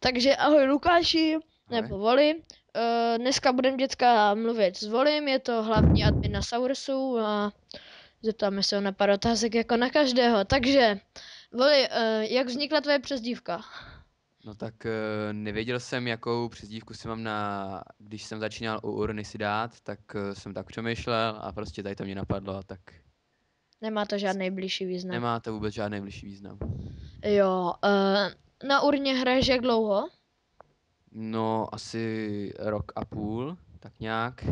Takže ahoj Lukáši, Ahoj. nebo Voli. Dneska budeme děcka mluvit s Volim, je to hlavní admin na Saursu a zeptáme se ho na pár otázek jako na každého. Takže, Voli, jak vznikla tvoje přezdívka? No tak nevěděl jsem, jakou přezdívku si mám když jsem začínal u urny si dát, tak jsem tak přemýšlel a prostě tady to mě napadlo a tak Nemá to žádný blížší význam. nemá to vůbec žádný bližší význam. Jo, na urně hraješ jak dlouho? No asi rok a půl, tak nějak.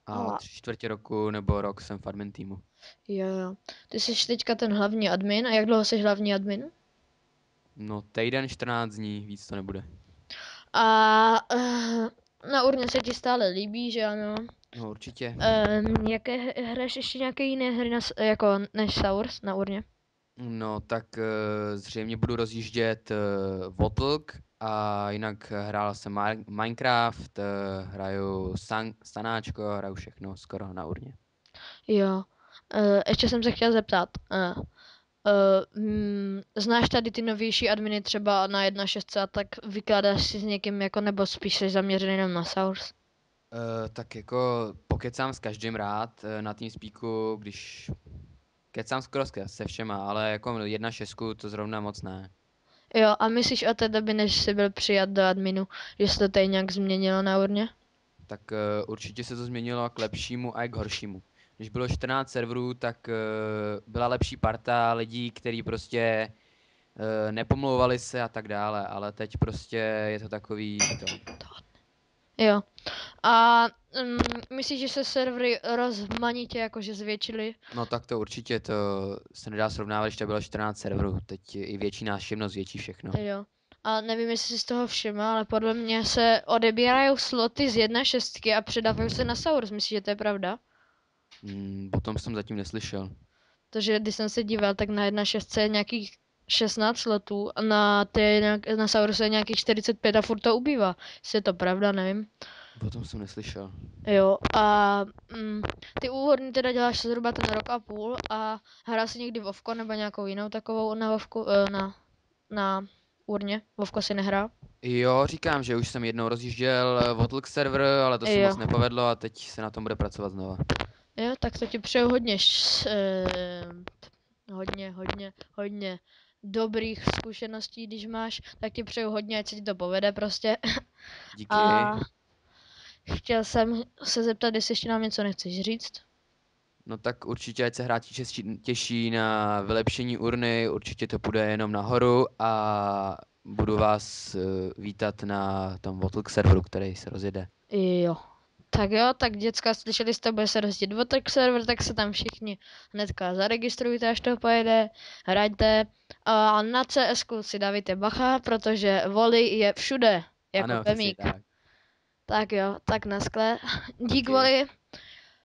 A A, 3/4 roku nebo rok jsem v admin týmu. jo. Ty jsi teďka ten hlavní admin a jak dlouho jsi hlavní admin? No týden, 14 dní, víc to nebude. A na urně se ti stále líbí, že ano? No určitě. Jaké hraješ ještě nějaké jiné hry jako než Sours na urně? No tak zřejmě budu rozjíždět Votlk a jinak hrál jsem Minecraft, hraju stanáčko, hraju všechno skoro na urně. Jo. Ještě jsem se chtěl zeptat. Znáš tady ty novější adminy třeba na 1.6 a tak vykládáš si s někým jako nebo spíš jsi zaměřený jenom na Sours? Tak jako pokecám s každým rád na TeamSpeaku, když kecám skoro se všema, ale jako 1.6 to zrovna moc ne. Jo, a myslíš od té doby, než jsi byl přijat do adminu, že se to tady nějak změnilo na urně? Tak určitě se to změnilo k lepšímu a k horšímu. Když bylo 14 serverů, tak byla lepší parta lidí, kteří prostě nepomlouvali se a tak dále, ale teď prostě je to takový to. Jo. A myslíš, že se servery rozmanitě jakože zvětšily? No tak to určitě, to se nedá srovnávat, když to bylo 14 serverů, teď je i větší návštěvnost, větší všechno. Jo. A nevím, jestli jsi z toho všiml, ale podle mě se odebírají sloty z 1.6 a předávají se na Saurus. Myslíš, že to je pravda? Potom jsem zatím neslyšel. Protože když jsem se díval, tak na 1.6 je nějakých 16 slotů a na Saurusu je nějakých 45 a furt to ubývá. Jestli je to pravda, nevím. Potom jsem neslyšel. Jo, a ty úvodní teda děláš zhruba ten rok a půl a hrál jsi někdy Vovko nebo nějakou jinou takovou na Vovku, na urně? Vovko si nehrál? Jo, říkám, že už jsem jednou rozjížděl Votlk server, ale to se Jo. moc nepovedlo a teď se na tom bude pracovat znova. Jo, tak to ti přeju hodně dobrých zkušeností, když máš, tak ti přeju hodně, ať se ti to povede prostě. Díky. A chtěl jsem se zeptat, jestli ještě nám něco nechceš říct. No tak určitě, ať se hráči těší na vylepšení urny, určitě to půjde jenom nahoru a budu vás vítat na tom Votlk serveru, který se rozjede. Jo, tak děcka, slyšeli jste, bude se rozjet Votlk server, tak se tam všichni hnedka zaregistrujte, až to pojede, hrajte. A na CS-ku si dávajte bacha, protože Voli je všude, jako Ano, Pemík. přesně tak. Tak jo, tak naskle. Dík Díky. Voli.